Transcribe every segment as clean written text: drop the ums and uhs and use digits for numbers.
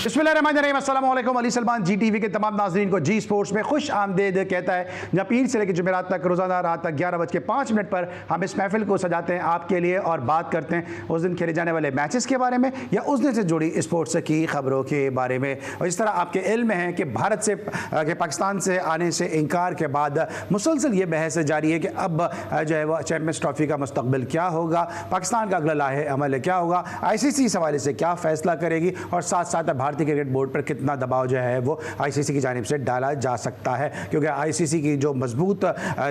बिस्मिल्लाहिर्रहमानिर्रहीम, अस्सलाम वालेकुम। अली सलमान जी टीवी के तमाम नाज़रीन को जी स्पोर्ट्स में खुश आमदीद कहता है, जहाँ पीर से लेकर जुमेरात तक रोज़ाना रात तक 11:05 पर हम इस महफिल को सजाते हैं आपके लिए और बात करते हैं उस दिन खेले जाने वाले मैचेस के बारे में या उस दिन से जुड़ी स्पोर्ट्स की खबरों के बारे में। और इस तरह आपके इल्म में है कि भारत से के पाकिस्तान से आने से इनकार के बाद मुसलसल ये बहस जारी है कि अब जो है वो चैम्पियंस ट्रॉफी का मुस्तकबिल क्या होगा, पाकिस्तान का अगला लाहे अमल क्या होगा, ICC इस हवाले से क्या फ़ैसला करेगी और साथ साथ भारतीय क्रिकेट बोर्ड पर कितना दबाव जो है वो ICC की जानिब से डाला जा सकता है, क्योंकि ICC की जो मजबूत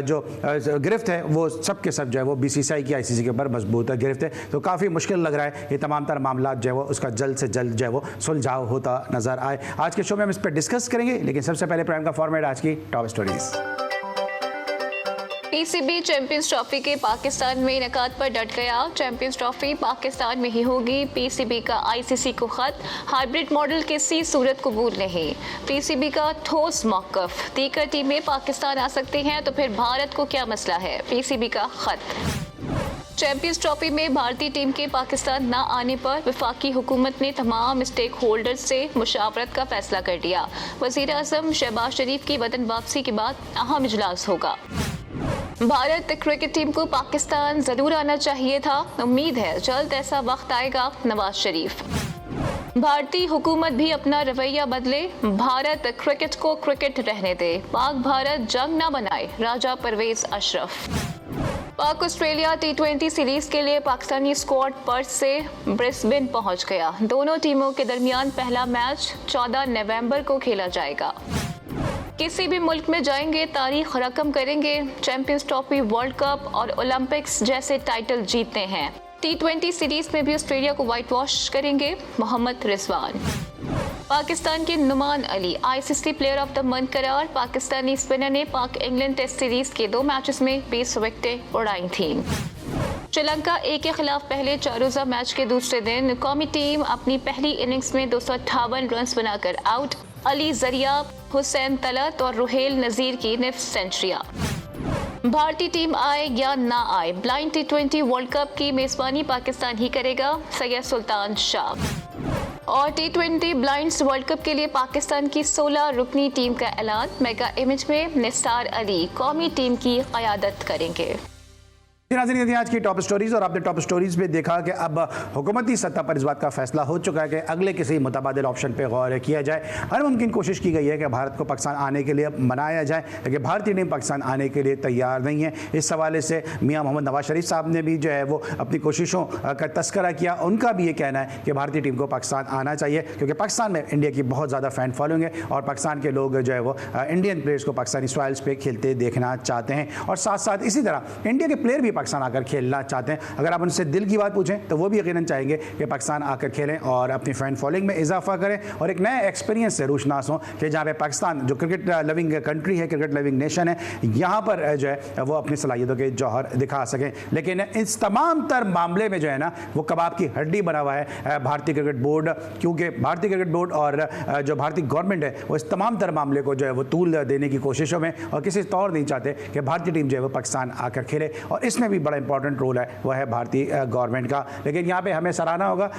जो गिरफ्त है वो सब के सब जो है वो BCCI की ICC के ऊपर मजबूत गिरफ्त है। तो काफ़ी मुश्किल लग रहा है ये तमाम तर मामला जो है वो उसका जल्द से जल्द जो है वो सुलझाव होता नज़र आए। आज के शो में हम इस पर डिस्कस करेंगे, लेकिन सबसे पहले प्राइम का फॉर्मेट आज की top stories. PCB champions trophy के पाकिस्तान में इनेकाद पर डट गया। चैंपियंस ट्रॉफी पाकिस्तान में ही होगी। PCB का ICC को खत, हाइब्रिड मॉडल किसी सूरत कबूल नहीं। PCB का ठोस मौक़िफ़, दीगर टीमें पाकिस्तान आ सकती हैं तो फिर भारत को क्या मसला है। PCB का खत। चैंपियंस ट्रॉफी में भारतीय टीम के पाकिस्तान न आने पर वफाकी हुकूमत ने तमाम स्टेक होल्डर्स से मुशावरत का फैसला कर दिया। वज़ीर आज़म शहबाज शरीफ की वतन वापसी के बाद अहम इजलास होगा। भारत क्रिकेट टीम को पाकिस्तान जरूर आना चाहिए था, उम्मीद है जल्द ऐसा वक्त आएगा। नवाज शरीफ। भारतीय हुकूमत भी अपना रवैया बदले, भारत क्रिकेट को क्रिकेट रहने दे, पाक भारत जंग ना बनाए। राजा परवेज अशरफ। पाक ऑस्ट्रेलिया T20 सीरीज के लिए पाकिस्तानी स्क्वाड पर्थ से ब्रिस्बेन पहुंच गया। दोनों टीमों के दरमियान पहला मैच 14 नवंबर को खेला जाएगा। किसी भी मुल्क में जाएंगे तारीख रकम करेंगे। चैंपियंस ट्रॉफी, वर्ल्ड कप और ओलंपिक्स जैसे टाइटल जीतते हैं। T20 सीरीज में भी ऑस्ट्रेलिया को व्हाइट वॉश करेंगे। मोहम्मद रिजवान। पाकिस्तान के Noman Ali ICC player of the month करार। पाकिस्तानी स्पिनर ने पाक इंग्लैंड टेस्ट सीरीज के 2 मैचेस में 20 विकेटें उड़ाई थीं। श्रीलंका A के खिलाफ पहले 4 रोज़ा मैच के दूसरे दिन कौमी टीम अपनी पहली इनिंग्स में 258 रन बनाकर आउट। अली जरिया, हुसैन तलत और रुहेल नज़ीर की निफ्ट सेंचुरियां। भारतीय टीम आए या ना आए, ब्लाइंड T20 वर्ल्ड कप की मेजबानी पाकिस्तान ही करेगा। सैयद सुल्तान शाह। और T20 ब्लाइंड्स वर्ल्ड कप के लिए पाकिस्तान की 16 रुकनी टीम का ऐलान। मेगा इमेज में निसार अली कौमी टीम की क़यादत करेंगे। नाज़रीन, आज की टॉप स्टोरीज और आपने टॉप स्टोरीज में देखा कि अब हुकूमती सतह पर इस बात का फैसला हो चुका है कि अगले किसी मुतबादिल ऑप्शन पर गौर किया जाए। हर मुमकिन कोशिश की गई है कि भारत को पाकिस्तान आने के लिए मनाया जाए, लेकिन भारतीय टीम पाकिस्तान आने के लिए तैयार नहीं है। इस हवाले से मियाँ मोहम्मद नवाज शरीफ साहब ने भी जो है वो अपनी कोशिशों का तस्करा किया। उनका भी ये कहना है कि भारतीय टीम को पाकिस्तान आना चाहिए, क्योंकि पाकिस्तान में इंडिया की बहुत ज़्यादा फ़ैन फॉलोइंग है और पाकिस्तान के लोग जो है वो इंडियन प्लेयर्स को पाकिस्तानी सॉइल्स पे खेलते देखना चाहते हैं। और साथ साथ इसी तरह इंडिया के प्लेयर भी पाकिस्तान आकर खेलना चाहते हैं। अगर आप उनसे दिल की बात पूछें तो वो भी यकीनन चाहेंगे कि पाकिस्तान आकर खेलें और अपनी फ़ैन फॉलोइंग में इजाफा करें और एक नया एक्सपीरियंस से रूशनास हों कि जहाँ पे पाकिस्तान जो क्रिकेट लविंग कंट्री है, क्रिकेट लविंग नेशन है, यहाँ पर जो है वो अपनी सलाहियतों के जौहर दिखा सकें। लेकिन इस तमाम तर मामले में जो है ना वो कबाब की हड्डी बना हुआ है भारतीय क्रिकेट बोर्ड, क्योंकि भारतीय क्रिकेट बोर्ड और जो भारतीय गवर्नमेंट है वो इस तमाम तर मामले को जो है वो तूल देने की कोशिशों में और किसी तौर नहीं चाहते कि भारतीय टीम जो है वो पाकिस्तान आकर खेले। और इसमें भी बड़ा इंपॉर्टेंट रोल है वह है भारतीय गवर्नमेंट का। लेकिन यहाँ पे हमें सराहना होगा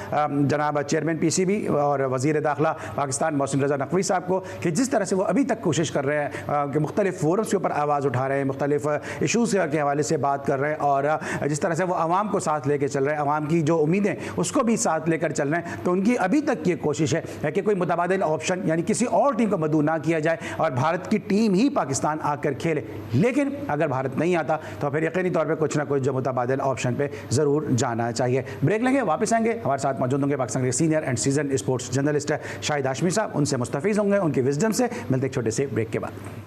जनाब चेयरमैन PCB और वज़ीर दाखिला पाकिस्तान मोहसिन रज़ा नकवी साहब को कि जिस तरह से वो अभी तक कोशिश कर रहे हैं कि मुख्तलिफ फोरम्स के ऊपर आवाज़ उठा रहे हैं, मुख्तलिफ इशूज़ के हवाले से बात कर रहे हैं और जिस तरह से वो आवाम को साथ लेकर चल रहे हैं, आवाम की जो उम्मीदें उसको भी साथ लेकर चल रहे हैं। तो उनकी अभी तक ये कोशिश है कि कोई मुतबादिल ऑप्शन यानी किसी और टीम को मदऊ ना किया जाए और भारत की टीम ही पाकिस्तान आकर खेले। लेकिन अगर भारत नहीं आता तो फिर यकीनी तौर पर कुछ ना कुछ जो मुतबादिल ऑप्शन पे ज़रूर जाना चाहिए। ब्रेक लेंगे, वापस आएंगे। हमारे साथ मौजूद होंगे पाकिस्तान के senior and season sports journalist Shahid Hashmi साहब। उनसे मुस्तफ़ीज़ होंगे उनकी विजडम से। मिलते एक छोटे से ब्रेक के बाद।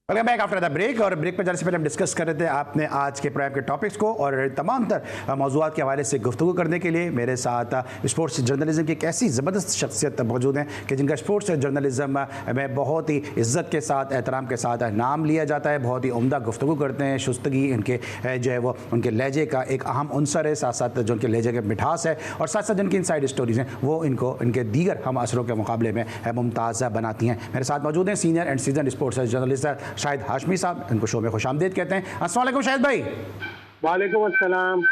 Welcome back after the break. और ब्रेक पर जाने से पहले हम डिस्कस कर रहे थे आपने आज के प्रोग्राम के टॉपिक्स को और तमाम तर मौज़ूआत के हवाले से गुफ्तगू करने के लिए मेरे साथ स्पोर्ट्स जर्नलिज्म की एक ऐसी ज़बरदस्त शख्सियत मौजूद हैं कि जिनका स्पोर्ट्स जर्नलिज्म में बहुत ही इज़्ज़त के साथ, एहतराम के साथ नाम लिया जाता है। बहुत ही उम्दा गुफ्तगू करते हैं। शुस्तगी इनके जो है वो उनके लहजे का एक अहम अंसर है, साथ साथ जो उनके लहजे के मिठास है और साथ साथ जिनकी इनसाइड स्टोरीज़ हैं वो इनको इनके दीगर हम असरों के मुकाबले में मुमताज़ बनाती हैं। मेरे साथ मौजूद हैं senior and season sports journalist Shahid Hashmi साहब। इनको शो में खुशामदीद कहते हैं। अस्सलाम वालेकुम शाहिद भाई। वालेकुम अस्सलाम।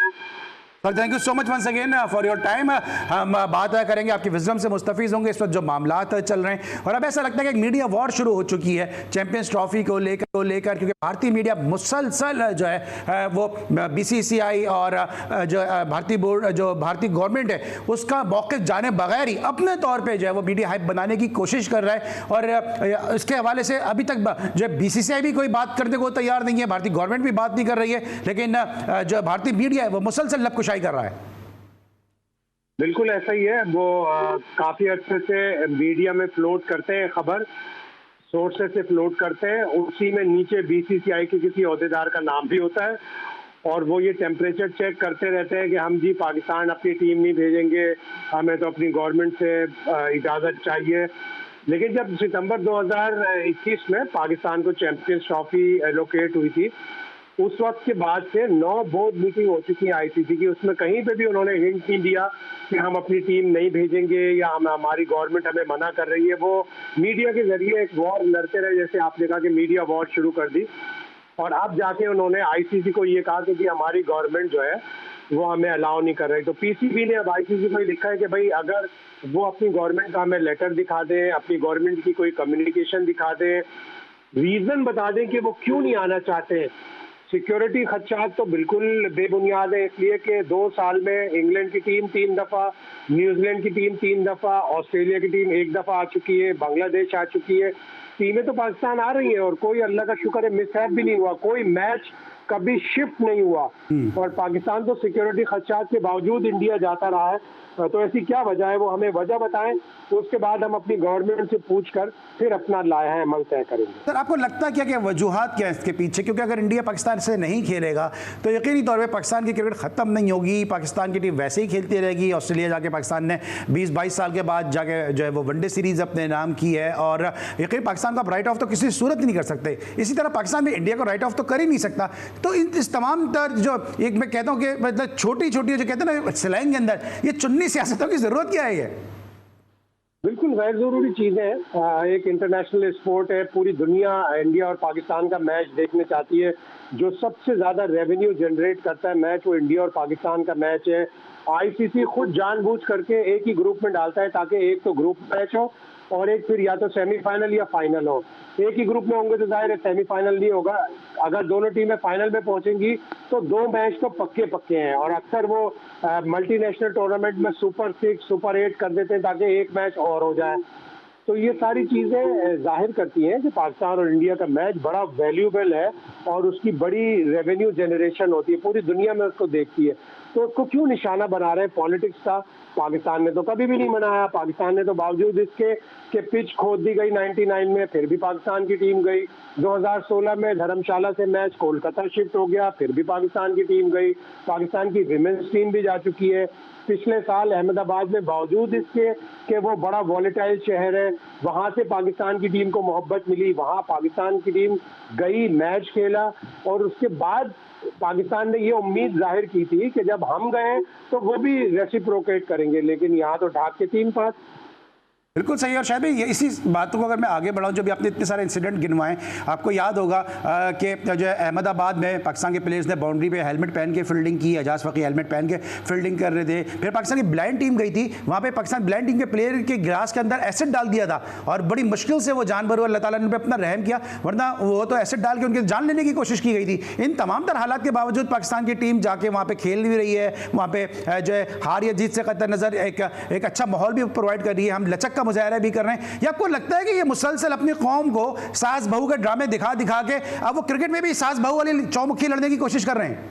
Sir thank you so much once again for your time. हम बात करेंगे, आपकी विजडम से मुस्तफीज होंगे इस वक्त जो मामलात चल रहे हैं। और अब ऐसा लगता है कि एक मीडिया वॉर शुरू हो चुकी है चैंपियंस ट्रॉफी को लेकर क्योंकि भारतीय मीडिया मुसलसल जो है वो बीसीसीआई और जो भारतीय बोर्ड जो भारतीय गवर्नमेंट है उसका मौक़िफ़ जाने बगैर ही अपने तौर पर जो है वो मीडिया हाइप बनाने की कोशिश कर रहा है। और इसके हवाले से अभी तक जो बीसीसीआई भी कोई बात करने को तैयार नहीं है, भारतीय गवर्नमेंट भी बात नहीं कर रही है, लेकिन जो भारतीय मीडिया है वो मुसलसल लबकुशाई कर रहा है। बिल्कुल ऐसा ही है। वो काफी अच्छे से मीडिया में फ्लोट करते हैं, खबर सोर्सेस से फ्लोट करते हैं, उसी में नीचे बीसीसीआई के किसी ओहदेदार का नाम भी होता है और वो ये टेम्परेचर चेक करते रहते हैं कि हम जी पाकिस्तान अपनी टीम नहीं भेजेंगे, हमें तो अपनी गवर्नमेंट से इजाज़त चाहिए। लेकिन जब सितंबर 2021 में पाकिस्तान को चैंपियंस ट्रॉफी एलोकेट हुई थी, उस वक्त के बाद से 9 बोर्ड मीटिंग हो चुकी है आईसीसी की, उसमें कहीं पे भी उन्होंने हिंट नहीं दिया कि हम अपनी टीम नहीं भेजेंगे या हमारी गवर्नमेंट हमें मना कर रही है। वो मीडिया के जरिए एक वॉर लड़ते रहे, जैसे आपने कहा कि मीडिया वॉर शुरू कर दी, और अब जाके उन्होंने आईसीसी को ये कहा कि हमारी गवर्नमेंट जो है वो हमें अलाउ नहीं कर रही। तो पीसीबी ने अब आईसीसी को लिखा है कि भाई अगर वो अपनी गवर्नमेंट का हमें लेटर दिखा दें, अपनी गवर्नमेंट की कोई कम्युनिकेशन दिखा दें, रीजन बता दें कि वो क्यों नहीं आना चाहते हैं। सिक्योरिटी खदशात तो बिल्कुल बेबुनियाद है, इसलिए कि 2 साल में इंग्लैंड की टीम 3 दफ़ा, न्यूजीलैंड की टीम 3 दफ़ा, ऑस्ट्रेलिया की टीम 1 दफ़ा आ चुकी है, बांग्लादेश आ चुकी है, टीमें तो पाकिस्तान आ रही है और कोई अल्लाह का शुक्र है मिसहैप भी नहीं हुआ, कोई मैच कभी शिफ्ट नहीं हुआ। और पाकिस्तान तो सिक्योरिटी खदशात के बावजूद इंडिया जाता रहा है। तो ऐसी क्या वजह है, वो हमें वजह बताएं, तो उसके बाद हम अपनी गवर्नमेंट से पूछकर फिर अपना लाया अमल तय करेंगे। सर आपको लगता है क्या कि वजूहात क्या है इसके पीछे? क्योंकि अगर इंडिया पाकिस्तान से नहीं खेलेगा तो यकीनी तौर पे पाकिस्तान की क्रिकेट ख़त्म नहीं होगी, पाकिस्तान की टीम वैसे ही खेलती रहेगी। ऑस्ट्रेलिया जाके पाकिस्तान ने 20-22 साल के बाद जाके जो है वो वनडे सीरीज़ अपने नाम की है और यकीन पाकिस्तान को आप राइट ऑफ तो किसी सूरत नहीं कर सकते। इसी तरह पाकिस्तान भी इंडिया को राइट ऑफ तो कर ही नहीं सकता। तो इस तमाम तर जो एक मैं कहता हूँ कि मतलब छोटी छोटी जो कहते हैं ना स्लैंग के अंदर ये चुन्नी सियासतों की ज़रूरत क्या है? ये बिल्कुल गैर जरूरी चीज़ है। एक इंटरनेशनल स्पोर्ट है, पूरी दुनिया इंडिया और पाकिस्तान का मैच देखने चाहती है। जो सबसे ज़्यादा रेवेन्यू जनरेट करता है मैच वो इंडिया और पाकिस्तान का मैच है। आईसीसी खुद जानबूझ करके एक ही ग्रुप में डालता है ताकि एक तो ग्रुप मैच हो और एक फिर या तो सेमीफाइनल या फाइनल हो। एक ही ग्रुप में होंगे तो जाहिर है सेमीफाइनल नहीं होगा। अगर दोनों टीमें फाइनल में पहुंचेंगी तो 2 मैच तो पक्के पक्के हैं और अक्सर वो मल्टीनेशनल टूर्नामेंट में सुपर 6 सुपर 8 कर देते हैं ताकि एक मैच और हो जाए। तो ये सारी चीज़ें जाहिर करती हैं कि पाकिस्तान और इंडिया का मैच बड़ा वैल्यूबल है और उसकी बड़ी रेवेन्यू जनरेशन होती है, पूरी दुनिया में उसको देखती है। तो उसको क्यों निशाना बना रहे हैं पॉलिटिक्स का? पाकिस्तान ने तो कभी भी नहीं बनाया। पाकिस्तान ने तो बावजूद इसके कि पिच खोद दी गई 99 में, फिर भी पाकिस्तान की टीम गई। 2016 में धर्मशाला से मैच कोलकाता शिफ्ट हो गया, फिर भी पाकिस्तान की टीम गई। पाकिस्तान की विमेंस टीम भी जा चुकी है। पिछले साल अहमदाबाद में बावजूद इसके कि वो बड़ा वॉलेटाइल शहर है, वहाँ से पाकिस्तान की टीम को मोहब्बत मिली, वहाँ पाकिस्तान की टीम गई, मैच खेला और उसके बाद पाकिस्तान ने ये उम्मीद जाहिर की थी कि जब हम गए तो वो भी रेसिप्रोकेट करेंगे, लेकिन यहाँ तो ढाक के 3 पास। बिल्कुल सही। और शायद भी ये इसी बातों को अगर मैं आगे बढ़ाऊं, जब आपने इतने सारे इंसिडेंट गिनवाए, आपको याद होगा कि जो है अहमदाबाद में पाकिस्तान के प्लेयर्स ने बाउंड्री पे हेलमेट पहन के फील्डिंग की, एजाज फकी हेलमेट पहन के फील्डिंग कर रहे थे। फिर पाकिस्तान की ब्लाइंड टीम गई थी, वहाँ पे पाकिस्तान ब्लाइंड टीम के प्लेयर के गिलास के अंदर एसिड डाल दिया था और बड़ी मुश्किल से वो जान भर अल्लाह ताला ने अपना रहम किया, वरना वो तो एसिड डाल के उनकी जान लेने की कोशिश की गई थी। इन तमाम तर हालात के बावजूद पाकिस्तान की टीम जाके वहाँ पे खेल भी रही है, वहाँ पे जो है हार या जीत से कतई नज़र एक अच्छा माहौल भी प्रोवाइड कर रही है, हम लचक का मुजाहरा भी कर रहे हैं। या आपको लगता है कि ये मुसलसल अपनी कौम को सास बहू के ड्रामे दिखा दिखा के अब वो क्रिकेट में भी सास बहू वाली चौमुखी लड़ने की कोशिश कर रहे हैं?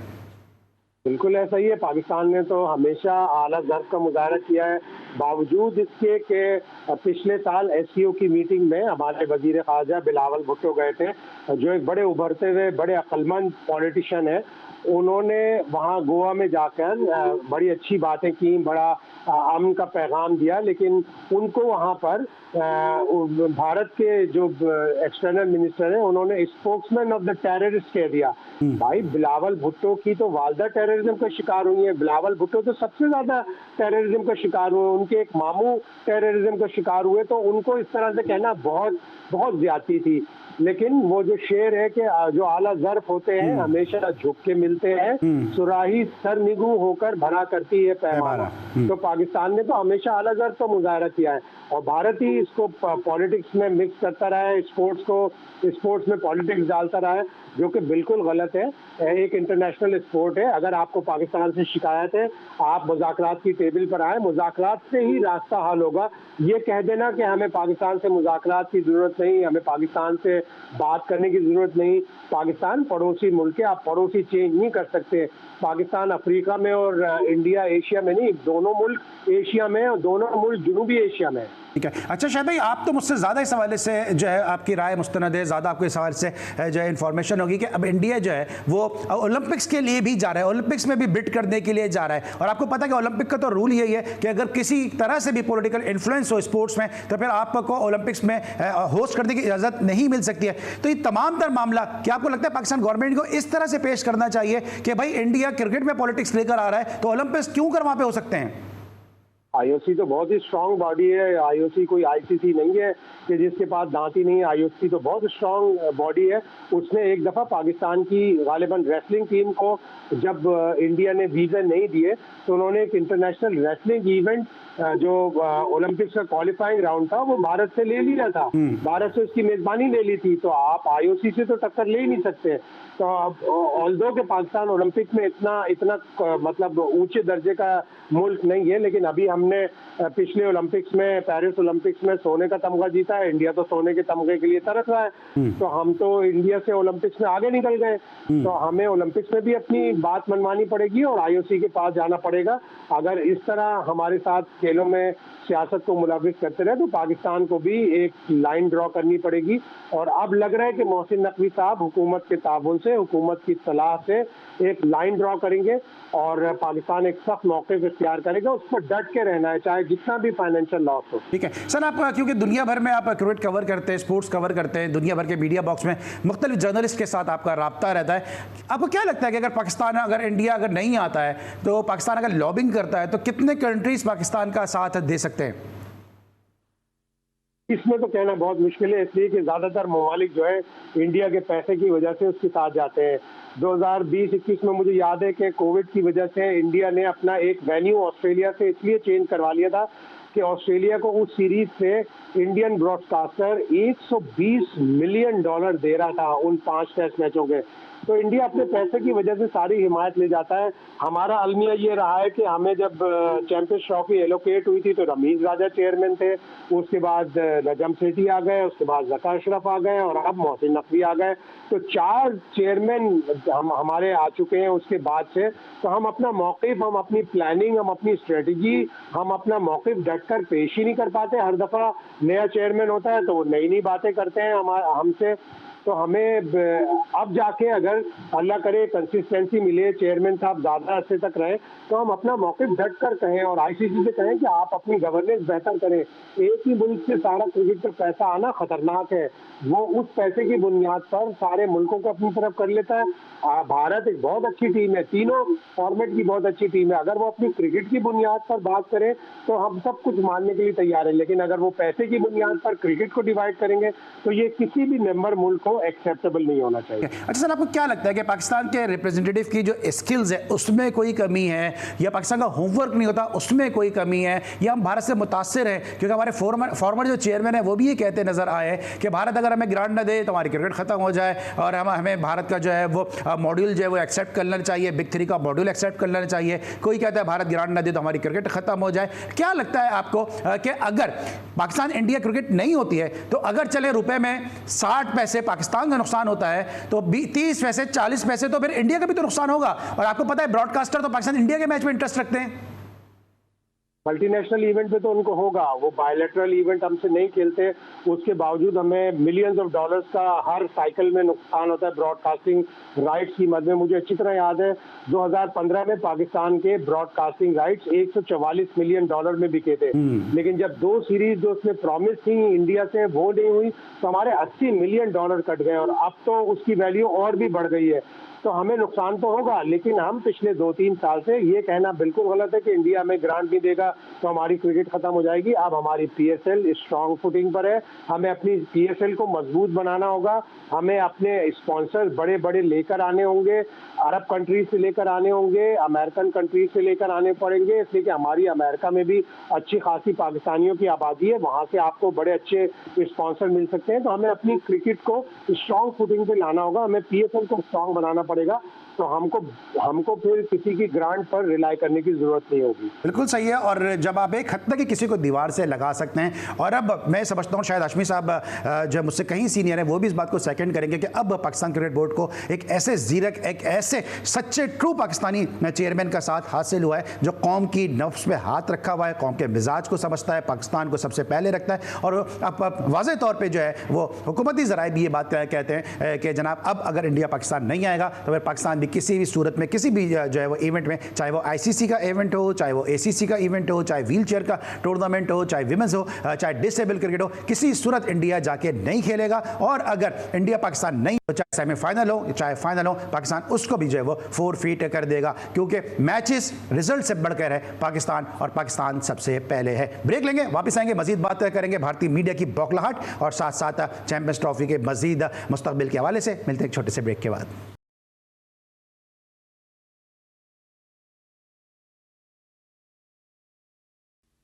बिल्कुल ऐसा ही है। पाकिस्तान ने तो हमेशा आला ज़र्फ़ का मुजाहरा किया है, बावजूद इसके कि पिछले साल एससीओ की मीटिंग में हमारे वजीर ख़ारजा बिलावल भुट्टो गए थे, जो एक बड़े उभरते हुए बड़े अक्लमंद पॉलिटिशियन है। उन्होंने वहाँ गोवा में जाकर बड़ी अच्छी बातें की, बड़ा अमन का पैगाम दिया, लेकिन उनको वहाँ पर भारत के जो एक्सटर्नल मिनिस्टर हैं उन्होंने स्पोक्समैन ऑफ द टेररिस्ट कह दिया। भाई बिलावल भुट्टो की तो वालदा टेररिज्म का शिकार हुई है, बिलावल भुट्टो तो सबसे ज्यादा टेररिज्म का शिकार हुए, उनके एक मामू टेररिज्म का शिकार हुए, तो उनको इस तरह से कहना बहुत बहुत ज्यादती थी। लेकिन वो जो शेर है कि जो आला ज़र्फ होते हैं हमेशा झुक के मिलते हैं, सुराही सरनिगू होकर भरा करती है पैमाना। तो पाकिस्तान ने तो हमेशा आला ज़र्फ का मुजाहरा किया है और भारत ही इसको पॉलिटिक्स में मिक्स करता रहा है, स्पोर्ट्स में पॉलिटिक्स डालता रहा है, जो कि बिल्कुल गलत है। एक इंटरनेशनल स्पोर्ट है। अगर आपको पाकिस्तान से शिकायत है, आप मुज़ाकरात की टेबल पर आए, मुज़ाकरात से ही रास्ता हल होगा। ये कह देना कि हमें पाकिस्तान से मुज़ाकरात की ज़रूरत नहीं, हमें पाकिस्तान से बात करने की ज़रूरत नहीं। पाकिस्तान पड़ोसी मुल्क है, आप पड़ोसी चेंज नहीं कर सकते। पाकिस्तान अफ्रीका में और इंडिया एशिया में नहीं, दोनों मुल्क एशिया में और दोनों मुल्क जनूबी एशिया में। ठीक है। अच्छा शाहिद भाई, आप तो मुझसे ज़्यादा इस हवाले से जो है आपकी राय मुस्तनद है, ज़्यादा आपको इस हवाले से जो है इन्फॉर्मेशन होगी कि अब इंडिया जो है वो ओलंपिक्स के लिए भी जा रहा है, ओलंपिक्स में भी बिड करने के लिए जा रहा है। और आपको पता है कि ओलंपिक का तो रूल यही है कि अगर किसी तरह से भी पॉलिटिकल इन्फ्लुएंस हो स्पोर्ट्स में तो फिर आपको ओलंपिक्स में होस्ट करने की इजाज़त नहीं मिल सकती है। तो ये तमाम तर मामला क्या आपको लगता है पाकिस्तान गवर्नमेंट को इस तरह से पेश करना चाहिए कि भाई इंडिया क्रिकेट में पॉलिटिक्स लेकर आ रहा है तो ओलंपिक्स क्यों कर वहाँ पे हो सकते हैं? आईओसी तो बहुत ही स्ट्रांग बॉडी है। आईओसी कोई आईसीसी नहीं है कि जिसके पास दांत ही नहीं है। आईओसी तो बहुत स्ट्रांग बॉडी है। उसने एक दफ़ा पाकिस्तान की गालिबन रेसलिंग टीम को जब इंडिया ने वीज़ा नहीं दिए तो उन्होंने एक इंटरनेशनल रेसलिंग इवेंट जो ओलंपिक्स का क्वालिफाइंग राउंड था वो भारत से ले लिया था। भारत से उसकी मेज़बानी ले ली थी। तो आप आईओसी से तो टक्कर ले ही नहीं सकते। तो ऑल्दो के पाकिस्तान ओलंपिक में इतना मतलब ऊंचे दर्जे का मुल्क नहीं है, लेकिन अभी हमने पिछले ओलंपिक्स में, पेरिस ओलंपिक्स में सोने का तमगा जीता है। इंडिया तो सोने के तमगे के लिए तरस रहा है। तो हम तो इंडिया से ओलंपिक्स में आगे निकल गए। तो हमें ओलंपिक्स में भी अपनी बात मनवानी पड़ेगी और आईओसी के पास जाना पड़ेगा। अगर इस तरह हमारे साथ खेलों में सियासत को मुलविस करते रहे तो पाकिस्तान को भी एक लाइन ड्रॉ करनी पड़ेगी। और अब लग रहा है कि मोहसिन नकवी साहब हुकूमत के ताबुन से, हुकूमत की सलाह से एक लाइन ड्रॉ करेंगे और पाकिस्तान एक सख्त मौके इख्तियार करेगा। उस पर डट के रहना है, चाहे जितना भी फाइनेंशियल लॉस हो। ठीक है सर, आप क्योंकि दुनिया भर में आप क्रिकेट कवर करते हैं, स्पोर्ट्स कवर करते हैं, दुनिया भर के मीडिया बॉक्स में मुख्तलिफ जर्नलिस्ट के साथ आपका राब्ता रहता है। आपको क्या लगता है कि अगर इंडिया अगर नहीं आता है तो पाकिस्तान अगर लॉबिंग करता है तो कितने कंट्रीज पाकिस्तान का साथ दे सकते हैं? इसमें तो कहना बहुत मुश्किल है, इसलिए कि ज़्यादातर ममालिक जो है इंडिया के पैसे की वजह से उसके साथ जाते हैं। 2020-21 में मुझे याद है कि कोविड की वजह से इंडिया ने अपना एक वेन्यू ऑस्ट्रेलिया से इसलिए चेंज करवा लिया था कि ऑस्ट्रेलिया को उस सीरीज से इंडियन ब्रॉडकास्टर $120 मिलियन दे रहा था उन 5 टेस्ट मैचों के। तो इंडिया अपने पैसे की वजह से सारी हिमायत ले जाता है। हमारा अलमिया ये रहा है कि हमें जब चैंपियंस ट्रॉफी एलोकेट हुई थी तो रमीज राजा चेयरमैन थे, उसके बाद नजम सेठी आ गए, उसके बाद ज़का अशरफ आ गए और अब मोहसिन नकवी आ गए। तो 4 चेयरमैन हमारे आ चुके हैं उसके बाद से। तो हम अपना मौक़िफ़, हम अपनी प्लानिंग, हम अपनी स्ट्रेटजी, हम अपना मौक़िफ़ डट कर पेश ही नहीं कर पाते। हर दफ़ा नया चेयरमैन होता है तो वो नई नई बातें करते हैं हमसे। तो हमें अब जाके अगर अल्लाह करे कंसिस्टेंसी मिले, चेयरमैन साहब ज़्यादा अर्से तक रहें तो हम अपना मौक़िफ़ डट कर कहें और आईसीसी से कहें कि आप अपनी गवर्नेंस बेहतर करें। एक ही मुल्क से सारा क्रिकेट पर पैसा आना ख़तरनाक है। वो उस पैसे की बुनियाद पर सारे मुल्कों को अपनी तरफ कर लेता है। भारत एक बहुत अच्छी टीम है, तीनों फॉर्मेट की बहुत अच्छी टीम है। अगर वो अपनी क्रिकेट की बुनियाद पर बात करें तो हम सब कुछ मानने के लिए तैयार हैं, लेकिन अगर वो पैसे की बुनियाद पर क्रिकेट को डिवाइड करेंगे तो ये किसी भी मेंबर मुल्क को एक्सेप्टेबल नहीं होना चाहिए। अच्छा सर, आपको क्या लगता है कि पाकिस्तान के रिप्रेजेंटेटिव की जो स्किल्स है उसमें कोई कमी है, या पाकिस्तान का होमवर्क नहीं होता उसमें कोई कमी है, या हम भारत से मुतासिर हैं? क्योंकि हमारे फॉर्मर जो चेयरमैन है वो भी ये कहते नजर आए कि भारत अगर हमें ग्रांट न दे तो हमारी क्रिकेट खत्म हो जाए और हमें भारत का जो है वो मॉड्यूल जो है वो एक्सेप्ट कर लेना चाहिए, बिग 3 का मॉड्यूल एक्सेप्ट कर लेना चाहिए। कोई कहता है भारत ग्रांट न दे तो हमारी क्रिकेट खत्म हो जाए। क्या लगता है आपको कि अगर पाकिस्तान इंडिया क्रिकेट नहीं होती है तो अगर चले रुपए में 60 पैसे पाकिस्तान का नुकसान होता है तो 30 पैसे 40 पैसे तो फिर इंडिया का भी तो नुकसान होगा। और आपको पता है ब्रॉडकास्टर तो पाकिस्तान इंडिया के मैच में इंटरेस्ट रखते हैं। मल्टीनेशनल इवेंट पे तो उनको होगा, वो बायलैटरल इवेंट हमसे नहीं खेलते, उसके बावजूद हमें मिलियंस ऑफ डॉलर्स का हर साइकिल में नुकसान होता है ब्रॉडकास्टिंग राइट्स की मद में। मुझे अच्छी तरह याद है 2015 में पाकिस्तान के ब्रॉडकास्टिंग राइट्स $144 मिलियन में बिके थे, लेकिन जब 2 सीरीज जो उसमें प्रॉमिस थी इंडिया से वो नहीं हुई तो हमारे $80 मिलियन कट गए और अब तो उसकी वैल्यू और भी बढ़ गई है। तो हमें नुकसान तो होगा, लेकिन हम पिछले 2-3 साल से ये कहना बिल्कुल गलत है कि इंडिया में ग्रांट नहीं देगा तो हमारी क्रिकेट खत्म हो जाएगी। अब हमारी PSL स्ट्रांग फुटिंग पर है, हमें अपनी PSL को मजबूत बनाना होगा, हमें अपने स्पॉन्सर बड़े बड़े लेकर आने होंगे, अरब कंट्रीज से लेकर आने होंगे, अमेरिकन कंट्रीज से लेकर आने पड़ेंगे, इसलिए कि हमारी अमेरिका में भी अच्छी खासी पाकिस्तानियों की आबादी है, वहाँ से आपको बड़े अच्छे स्पॉन्सर मिल सकते हैं। तो हमें अपनी क्रिकेट को स्ट्रांग फुटिंग पे लाना होगा, हमें PSL को स्ट्रांग बनाना पड़ेगा, तो हमको फिर किसी की ग्रांट पर रिलाई करने की जरूरत नहीं होगी। बिल्कुल सही है। और जब आप एक हद तक कि किसी को दीवार से लगा सकते हैं, और अब मैं समझता हूँ शायद हाशमी साहब जो मुझसे कहीं सीनियर है वो भी इस बात को सेकंड करेंगे कि अब पाकिस्तान क्रिकेट बोर्ड को एक ऐसे जीरक, एक ऐसे सच्चे ट्रू पाकिस्तानी चेयरमैन का साथ हासिल हुआ है जो कौम की नफ्स पे हाथ रखा हुआ है, कौम के मिजाज को समझता है, पाकिस्तान को सबसे पहले रखता है। और अब वाज़ेह तौर पर जो है वो हुकूमती ज़राए भी ये बात कहते हैं कि जनाब अब अगर इंडिया पाकिस्तान नहीं आएगा तो फिर पाकिस्तान किसी भी सूरत में किसी भी जो है वो इवेंट में, चाहे वो ICC का इवेंट हो, चाहे वो ACC का इवेंट हो, चाहे व्हील चेयर का टूर्नामेंट हो, चाहे विमेंस हो, चाहे डिसेबल क्रिकेट हो, किसी सूरत इंडिया जाके नहीं खेलेगा। और अगर इंडिया पाकिस्तान नहीं हो, चाहे सेमीफाइनल हो चाहे फाइनल हो, पाकिस्तान उसको भी जो है वो फोरफीट कर देगा, क्योंकि मैचेस रिजल्ट से बढ़कर है पाकिस्तान, और पाकिस्तान सबसे पहले है। ब्रेक लेंगे, वापस आएंगे, मजीद बात करेंगे भारतीय मीडिया की बौखलाहट और साथ साथ चैंपियंस ट्रॉफी के मजीद मुस्तकबिल के हवाले से। मिलते हैं एक छोटे से ब्रेक के बाद।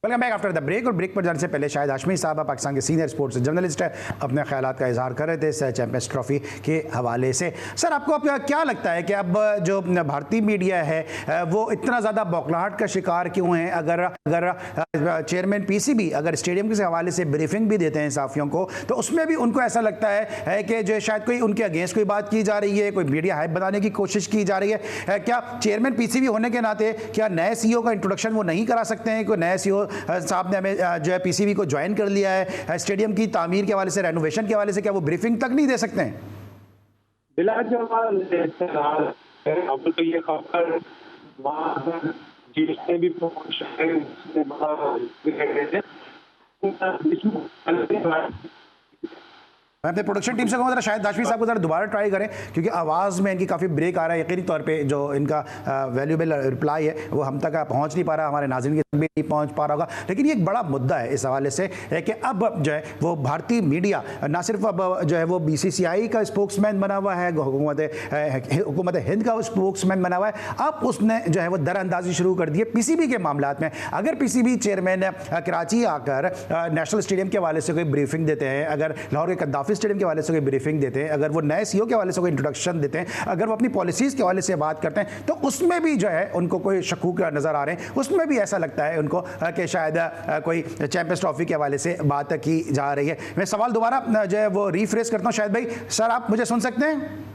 Welcome back after the break. और ब्रेक पर जाने से पहले शायद हाशमी साहब पाकिस्तान के सीनियर स्पोर्ट्स जर्नलिस्ट है, अपने ख्यालात का इजहार कर रहे थे चैंपियंस ट्रॉफी के हवाले से। सर, आपको अब क्या लगता है कि अब जो भारतीय मीडिया है वो इतना ज़्यादा बौखलाहट का शिकार क्यों है? अगर चेयरमैन PCB अगर स्टेडियम के हवाले से ब्रीफिंग भी देते हैं साफियों को, तो उसमें भी उनको ऐसा लगता है कि जो शायद कोई उनके अगेंस्ट कोई बात की जा रही है, कोई मीडिया हाइप बनाने की कोशिश की जा रही है। क्या चेयरमैन PCB होने के नाते क्या नए CEO का इंट्रोडक्शन वो नहीं करा सकते हैं? कोई नए CEO साहब ने हमें जो है PCB को ज्वाइन कर लिया है, स्टेडियम की तामीर के हवाले से, रेनोवेशन के हवाले से, क्या वो ब्रीफिंग तक नहीं दे सकते हैं? बिला जवाब अब तो ये खबर जिसने भी मैं अपने प्रोडक्शन टीम से कहूँ जरा शायद हाशमी साहब को जरा दोबारा ट्राई करें, क्योंकि आवाज़ में इनकी काफ़ी ब्रेक आ रहा है। यकीनी तौर पे जो इनका वैल्यूएबल रिप्लाई है वो हम तक पहुँच नहीं पा रहा, हमारे नाज़रीन के भी नहीं पहुँच पा रहा होगा। लेकिन ये एक बड़ा मुद्दा है इस हवाले से है कि अब जो है वो भारतीय मीडिया ना सिर्फ अब जो है वो BCCI का स्पोक्समैन बना हुआ है, हुकूमत हिंद का स्पोक्समैन बना हुआ है, अब उसने जो है वो दरअंदाजी शुरू कर दी है PCB के मामलात में। अगर PCB चेयरमैन कराची आकर नेशनल स्टेडियम के हवाले से कोई ब्रीफिंग देते हैं, अगर लाहौर के कद्दाफी स्टेडियम के हवाले से कोई ब्रीफिंग देते हैं, अगर वो नए CEO के हवाले से कोई इंट्रोडक्शन देते हैं, अगर वो अपनी पॉलिसीज़ के हवाले से बात करते हैं, तो उसमें भी जो है उनको कोई शकूक नज़र आ रहे हैं। उसमें भी ऐसा लगता है उनको कि शायद कोई चैंपियंस ट्रॉफी के हवाले से बात की जा रही है। मैं सवाल दोबारा जो है वो रिफ्रेश करता हूँ। शायद भाई, सर आप मुझे सुन सकते हैं?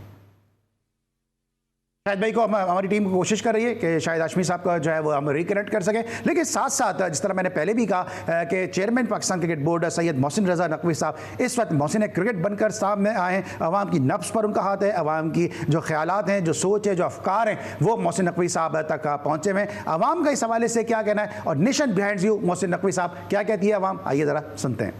शायद भाई को हमारी टीम कोशिश कर रही है कि शायद हाशमी साहब का जो है वो हम रिकनेक्ट कर सकें। लेकिन साथ साथ जिस तरह मैंने पहले भी कहा कि chairman Pakistan cricket board Syed Mohsin Raza Naqvi साहब इस वक्त मोहसिन क्रिकेट बनकर सामने आए हैं। अवाम की नब्ज़ पर उनका हाथ है, अवाम की जो ख्यालात हैं, जो सोच है, जो अफकार हैं, वो मोहसिन नकवी साहब तक पहुँचे हुए हैं। अवाम का इस हवाले से क्या कहना है, और nation behind you Mohsin Naqvi साहब क्या कहती है अवाम, आइए ज़रा सुनते हैं।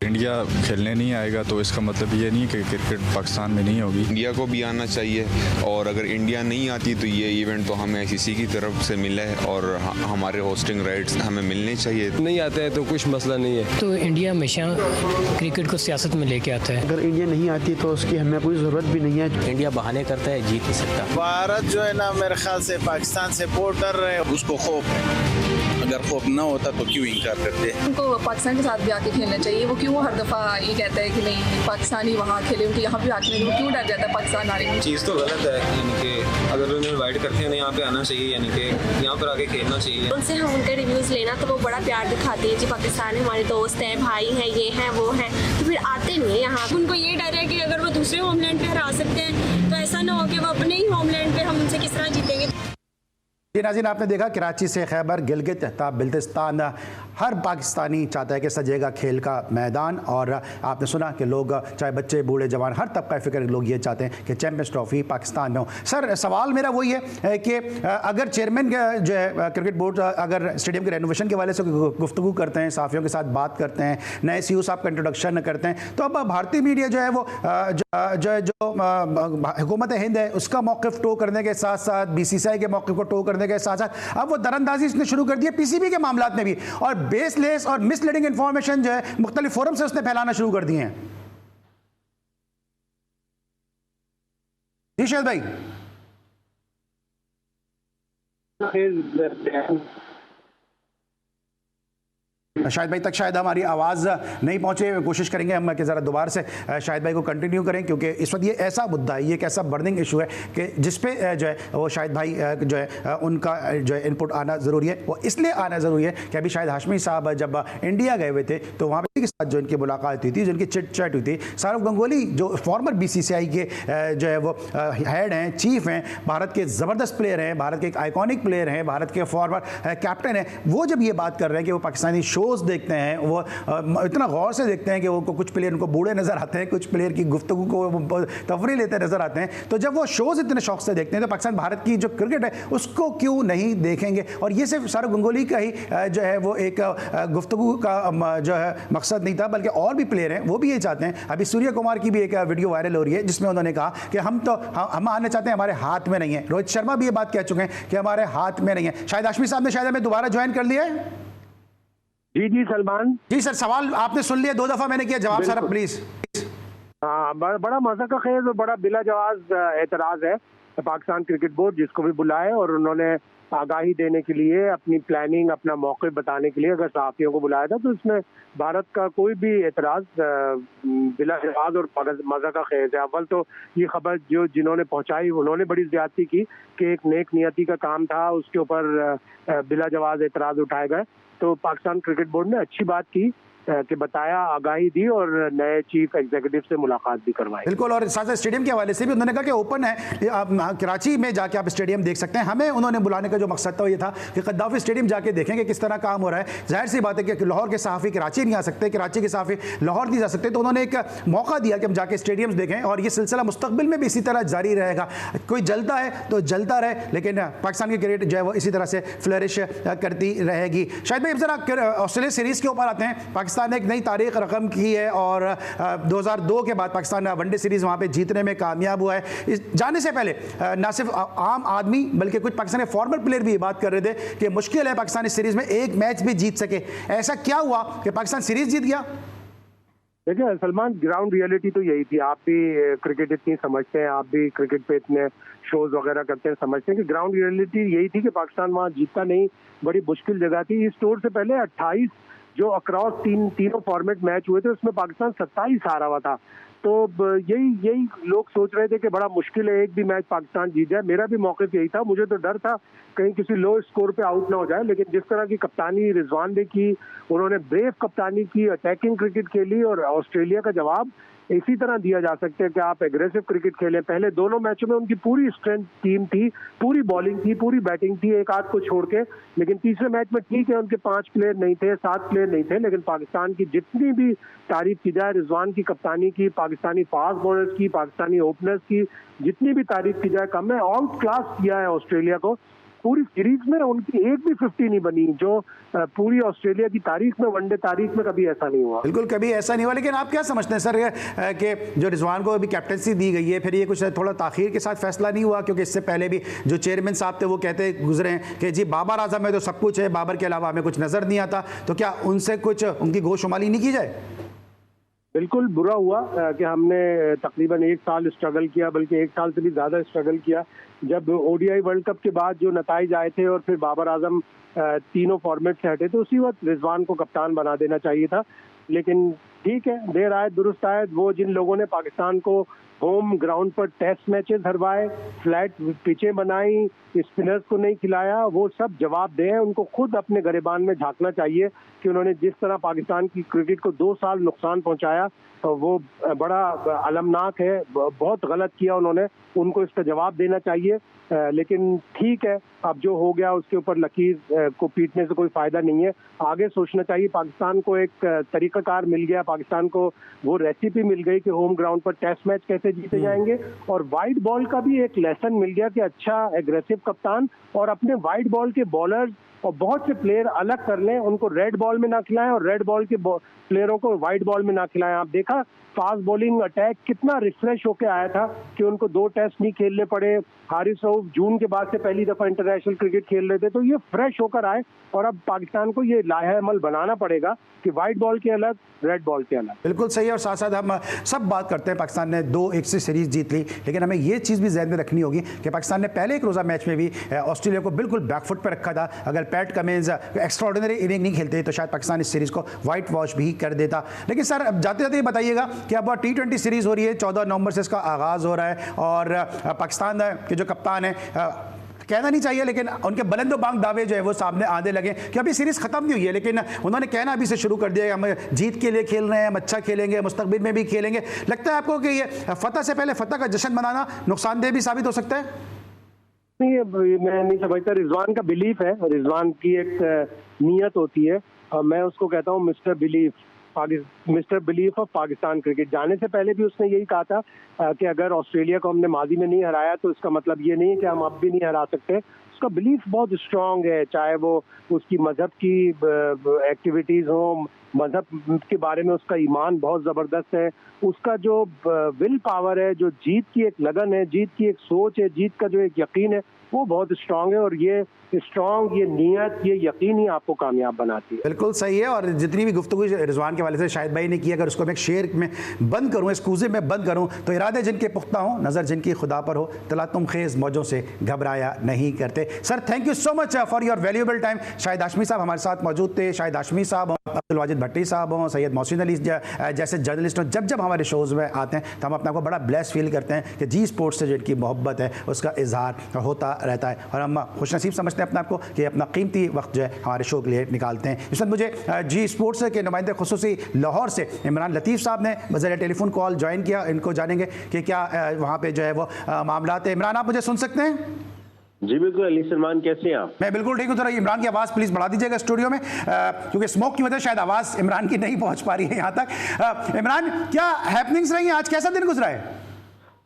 इंडिया खेलने नहीं आएगा तो इसका मतलब ये नहीं कि क्रिकेट पाकिस्तान में नहीं होगी। इंडिया को भी आना चाहिए, और अगर इंडिया नहीं आती तो ये इवेंट तो हमें ICC की तरफ से मिला है और हमारे होस्टिंग राइट्स हमें मिलने चाहिए। नहीं आते हैं तो कुछ मसला नहीं है। तो इंडिया हमेशा क्रिकेट को सियासत में लेके आता है। अगर इंडिया नहीं आती तो उसकी हमें कोई ज़रूरत भी नहीं है। इंडिया बहाने करता है, जीत नहीं सकता। भारत जो है ना मेरे ख्याल से पाकिस्तान से सपोर्ट कर रहे हैं, उसको खौफ है। अगर खौफ ना होता तो क्यों इनकार करते? उनको पाकिस्तान के साथ भी आके खेलना चाहिए। वो क्यों हर दफ़ा ये कहता है कि नहीं पाकिस्तानी वहाँ खेले, उनके यहाँ भी आके वो क्यों डर जाता है पाकिस्तान आने की? चीज़ तो गलत है, यानी कि अगर उन्हें इनवाइट करते हैं यहाँ पे आना चाहिए, यानी कि यहाँ पर आके खेलना चाहिए। उनसे हम उनके रिव्यूज़ लेना तो वो बड़ा प्यार दिखाते हैं जी, पाकिस्तान हमारे दोस्त हैं, भाई हैं, ये हैं वो हैं, तो फिर आते नहीं है यहाँ। उनको ये डर है कि अगर वो दूसरे होमलैंड पे हरा सकते हैं तो ऐसा ना हो कि वो अपने ही होमलैंड पे हम उनसे किस तरह जीतेंगे। जी नाज़रीन, आपने देखा कराची से खैबर गिलगित बाल्टिस्तान हर पाकिस्तानी चाहता है कि सजेगा खेल का मैदान, और आपने सुना कि लोग चाहे बच्चे बूढ़े जवान हर तबका फ़िक्र लोग ये चाहते हैं कि चैम्पियंस ट्रॉफी पाकिस्तान में हो। सर, सवाल मेरा वही है कि अगर चेयरमैन जो है क्रिकेट बोर्ड अगर स्टेडियम के रेनोवेशन के वाले से गुफ्तगू करते हैं, साफ़ियों के साथ बात करते हैं, नए सीईओ साहब का इंट्रोडक्शन करते हैं, तो अब भारतीय मीडिया जो है वो जो हुकूमत हिंद है उसका मौक़िफ़ टो करने के साथ साथ BCCI के मौक़िफ़ को टो करने के साथ साथ अब वो दरअंदाजी इसने शुरू कर दी है PCB के मामलात में भी, और बेसलेस और मिसलीडिंग इंफॉर्मेशन जो है मुख्तलिफ फोरम से उसने फैलाना शुरू कर दिए हैं। जी शाहिद भाई। शाहिद भाई तक शायद हमारी आवाज़ नहीं पहुंचे, कोशिश करेंगे हम कि ज़रा दोबारा से शाहिद भाई को कंटिन्यू करें, क्योंकि इस वक्त ये ऐसा मुद्दा है, ये एक ऐसा बर्निंग इशू है कि जिस पे जो है वो शाहिद भाई जो है उनका जो है इनपुट आना ज़रूरी है। वो इसलिए आना ज़रूरी है कि अभी शाहिद हाशमी साहब जब इंडिया गए हुए थे तो वहाँ के साथ जो इनकी मुलाकात हुई थी, जो इनकी चिट चैट हुई थी, सौरव गंगोली जो फॉर्मर BCCI के जो है वो हेड हैं, चीफ हैं, भारत के ज़बरदस्त प्लेयर हैं, भारत के एक आइकॉनिक प्लेयर हैं, भारत के फॉर्मर कैप्टन हैं, वो जब ये बात कर रहे हैं कि वो पाकिस्तानी शोज़ देखते हैं, वो इतना गौर से देखते हैं कि वो कुछ प्लेयर उनको बूढ़े नज़र आते हैं, कुछ प्लेयर की गुफ्तगू को तफरी लेते नज़र आते हैं, तो जब वो शोज़ इतने शौक से देखते हैं तो पाकिस्तान भारत की जो क्रिकेट है उसको क्यों नहीं देखेंगे। और ये सिर्फ सौरव गंगोली का ही जो है वो एक गुफ्तगू का जो है मकसद नहीं था, बल्कि और भी प्लेयर हैं वो भी ये चाहते हैं। अभी सूर्य कुमार की भी एक वीडियो वायरल हो रही है जिसमें उन्होंने कहा कि हम आना चाहते हैं, हमारे हाथ में नहीं है। रोहित शर्मा भी ये बात कह चुके हैं कि हमारे हाथ में नहीं है। शाहिद हाशमी साहब ने शायद हमें दोबारा ज्वाइन कर लिया है। जी सलमान जी सर, सवाल आपने सुन लिया, 2 दफ़ा मैंने किया, जवाब सर प्लीज। हाँ, बड़ा मज़ा का खेल और बड़ा बिला जवाब एतराज़ है पाकिस्तान क्रिकेट बोर्ड जिसको भी बुलाए, और उन्होंने आगाही देने के लिए अपनी प्लानिंग, अपना मौके बताने के लिए अगर सहाफ़ियों को बुलाया था, तो इसमें भारत का कोई भी एतराज़ बिला जवाब और मज़ा का खेल है। अव्वल तो ये खबर जिन्होंने पहुंचाई उन्होंने बड़ी ज़्यादती की कि एक नेक नियति का काम था, उसके ऊपर बिला जवाब एतराज़ उठाए गए। तो पाकिस्तान क्रिकेट बोर्ड ने अच्छी बात की कि बताया, आगाही दी और नए चीफ एग्जीक्यूटिव से मुलाकात भी करवाई। बिल्कुल, और साथ साथ स्टेडियम के हवाले से भी उन्होंने कहा कि ओपन है, आप कराची में जाके आप स्टेडियम देख सकते हैं। हमें उन्होंने बुलाने का जो मकसद था वो ये था कि कद्दाफी स्टेडियम जाके देखेंगे किस तरह काम हो रहा है। जाहिर सी बात है कि लाहौर के सहाफ़ी कराची नहीं आ सकते, कराची के सहाफ़ी लाहौर नहीं जा सकते, तो उन्होंने एक मौका दिया कि हम जाके स्टेडियम्स देखें, और ये सिलसिला मुस्तकबिल में भी इसी तरह जारी रहेगा। कोई जलता है तो जलता रहे, लेकिन पाकिस्तान की क्रिकेट जो है वो इसी तरह से फ्लरिश करती रहेगी। शायद भाई ज़रा ऑस्ट्रेलिया सीरीज़ के ऊपर आते हैं। पाकिस्तान ने एक नई तारीख रकम की है और 2002 के बाद पाकिस्तान वनडे सीरीज वहां पे जीतने में कामयाब हुआ है। जाने से पहले ना सिर्फ आम आदमी बल्कि कुछ पाकिस्तानी फॉर्मर प्लेयर भी ये बात कर रहे थे कि मुश्किल है पाकिस्तान इस सीरीज में एक मैच भी जीत सके। ऐसा क्या हुआ कि पाकिस्तान सीरीज जीत गया? देखिए सलमान, ग्राउंड रियलिटी तो यही थी। आप भी क्रिकेट इतनी समझते हैं, आप भी क्रिकेट पे इतने शोज वगैरह करते हैं, समझते हैं कि ग्राउंड रियलिटी यही थी कि पाकिस्तान वहाँ जीतता नहीं, बड़ी मुश्किल जगह थी। इस टूर से पहले 28 जो अक्रॉस तीनों फॉर्मेट मैच हुए थे उसमें पाकिस्तान 27 हारा हुआ था। तो यही लोग सोच रहे थे कि बड़ा मुश्किल है एक भी मैच पाकिस्तान जीत जाए। मेरा भी मौक़िफ़ यही था। मुझे तो डर था कहीं किसी लो स्कोर पे आउट ना हो जाए, लेकिन जिस तरह की कप्तानी रिजवान ने की, उन्होंने ब्रेव कप्तानी की, अटैकिंग क्रिकेट खेली, और ऑस्ट्रेलिया का जवाब इसी तरह दिया जा सकता है कि आप एग्रेसिव क्रिकेट खेलें। पहले दोनों मैचों में उनकी पूरी स्ट्रेंथ टीम थी, पूरी बॉलिंग थी, पूरी बैटिंग थी, एक आध को छोड़ के। लेकिन तीसरे मैच में ठीक है उनके 5 प्लेयर नहीं थे, 7 प्लेयर नहीं थे, लेकिन पाकिस्तान की जितनी भी तारीफ की जाए, रिजवान की कप्तानी की, पाकिस्तानी फास्ट बॉलर्स की, पाकिस्तानी ओपनर्स की जितनी भी तारीफ की जाए कम है। आउट क्लास किया है ऑस्ट्रेलिया को। पूरी सीरीज में उनकी एक भी 50 नहीं बनी, जो पूरी ऑस्ट्रेलिया की तारीख में, वनडे तारीख में कभी ऐसा नहीं हुआ। बिल्कुल कभी ऐसा नहीं हुआ। लेकिन आप क्या समझते हैं सर कि जो रिजवान को अभी कैप्टनसी दी गई है, फिर ये कुछ थोड़ा ताखीर के साथ फैसला नहीं हुआ? क्योंकि इससे पहले भी जो चेयरमैन साहब थे वो कहते गुजरे हैं कि जी बाबर आजम में तो सब कुछ है, बाबर के अलावा हमें कुछ नजर नहीं आता, तो क्या उनसे कुछ उनकी गोशुमाली नहीं की जाए? बिल्कुल बुरा हुआ कि हमने तकरीबन 1 साल स्ट्रगल किया, बल्कि 1 साल से भी ज़्यादा स्ट्रगल किया। जब ODI वर्ल्ड कप के बाद जो नताइज आए थे और फिर बाबर आजम तीनों फॉर्मेट से हटे, तो उसी वक्त रिजवान को कप्तान बना देना चाहिए था। लेकिन ठीक है, देर आए दुरुस्त आए। वो जिन लोगों ने पाकिस्तान को होम ग्राउंड पर टेस्ट मैचेस हरवाए, फ्लैट पिचें बनाई, स्पिनर्स को नहीं खिलाया, वो सब जवाब दें। उनको खुद अपने गिरेबान में झांकना चाहिए कि उन्होंने जिस तरह पाकिस्तान की क्रिकेट को 2 साल नुकसान पहुंचाया, वो बड़ा अलमनाक है, बहुत गलत किया उन्होंने, उनको इसका जवाब देना चाहिए। लेकिन ठीक है, अब जो हो गया उसके ऊपर लकीर को पीटने से कोई फायदा नहीं है, आगे सोचना चाहिए। पाकिस्तान को एक तरीकाकार मिल गया, पाकिस्तान को वो रेसिपी मिल गई कि होम ग्राउंड पर टेस्ट मैच कैसे जीते जाएंगे, और वाइड बॉल का भी एक लेसन मिल गया कि अच्छा एग्रेसिव कप्तान और अपने वाइड बॉल के बॉलर्स और बहुत से प्लेयर अलग कर लें, उनको रेड बॉल में ना खिलाएं और रेड बॉल के प्लेयरों को वाइट बॉल में ना खिलाएं। आप देखा फास्ट बॉलिंग अटैक कितना रिफ्रेश होकर आया था कि उनको 2 टेस्ट नहीं खेलने पड़े। हारिस रऊफ जून के बाद से पहली दफा इंटरनेशनल क्रिकेट खेल रहे थे, तो ये फ्रेश होकर आए और अब पाकिस्तान को ये लाहेअमल बनाना पड़ेगा कि वाइट बॉल के अलग, रेड बॉल के अलग। बिल्कुल सही है। और साथ साथ हम सब बात करते हैं पाकिस्तान ने 2-1 से सीरीज जीत ली, लेकिन हमें ये चीज़ भी ज़हन में रखनी होगी कि पाकिस्तान ने पहले एक रोज़ा मैच में भी ऑस्ट्रेलिया को बिल्कुल बैकफुट पर रखा था। अगर पैट कमिंस एक्स्ट्राऑर्डिनरी इनिंग नहीं खेलते तो शायद पाकिस्तान इस सीरीज़ को वाइट वॉश भी कर देता। लेकिन सर, अब जाते जाते ये बताइएगा कि अब T20 सीरीज़ हो रही है, 14 नवंबर से इसका आगाज़ हो रहा है, और पाकिस्तान के जो कप्तान है, कहना नहीं चाहिए लेकिन उनके बुलंदोबांग दावे जो है वो सामने आने लगे कि अभी सीरीज़ ख़त्म नहीं हुई है, लेकिन उन्होंने कहना अभी से शुरू कर दिया हम जीत के लिए खेल रहे हैं, हम अच्छा खेलेंगे, मुस्तकबिल में भी खेलेंगे। लगता है आपको कि ये फतह से पहले फतह का जश्न मनाना नुकसानदेह भी साबित हो सकता है? नहीं, मैं नहीं समझता। रिजवान का बिलीफ है, रिजवान की एक नीयत होती है, मैं उसको कहता हूँ mister belief of Pakistan cricket. जाने से पहले भी उसने यही कहा था कि अगर ऑस्ट्रेलिया को हमने माजी में नहीं हराया तो इसका मतलब ये नहीं है कि हम अब भी नहीं हरा सकते। उसका बिलीफ बहुत स्ट्रांग है, चाहे वो उसकी मजहब की एक्टिविटीज हो, मजहब के बारे में उसका ईमान बहुत ज़बरदस्त है, उसका जो विल पावर है, जो जीत की एक लगन है, जीत की एक सोच है, जीत का जो एक यकीन है, वो बहुत स्ट्रांग है। और ये स्ट्रांग, ये नियत, ये यकीन ही आपको कामयाब बनाती है। बिल्कुल सही है। और जितनी भी गुफ्तगू रिजवान के वाले से शाहिद भाई ने की, अगर उसको मैं एक शेर में बंद करूँ, इस कूजे में बंद करूँ, तो इरादे जिनके पुख्ता हों, नज़र जिनकी खुदा पर हो, तला तुम खेज़ मौजों से घबराया नहीं करते। Sir, thank you so much for your valuable time. Shahid Hashmi साहब हमारे साथ मौजूद थे। शाहिद हाशमी साहब हों, अब्दुल वाजिद भट्टी साहब हों, सैयद मोहसिन अली जैसे जर्नलिस्ट हों, जब हमारे शोज़ में आते हैं तो हम अपने को बड़ा ब्लेस फील करते हैं कि जी स्पोर्ट्स से जो इनकी मोहब्बत है उसका इजहार होता रहता है, और हम खुशनसीब समझते हैं अपने आप को कि अपना कीमती वक्त जो है हमारे शो के लिए निकालते हैं। इस वक्त मुझे जी स्पोर्ट्स के नुमाइंदे खुसूसी लाहौर से इमरान लतीफ़ साहब ने बज़रिया टेलीफोन कॉल ज्वाइन किया। इनको जानेंगे कि क्या वहाँ पे जो है वो मामला है। इमरान, आप मुझे सुन सकते हैं? जी बिल्कुल। अली सलमान, कैसे हैं आप? मैं बिल्कुल ठीक हूँ। थोड़ा इमरान की आवाज़ प्लीज़ बढ़ा दीजिएगा स्टूडियो में, क्योंकि स्मोक की वजह से शायद आवाज़ इमरान की नहीं पहुँच पा रही है यहाँ तक। इमरान, क्या हैपनिंग्स रही हैं आज, कैसा दिन गुजरा है?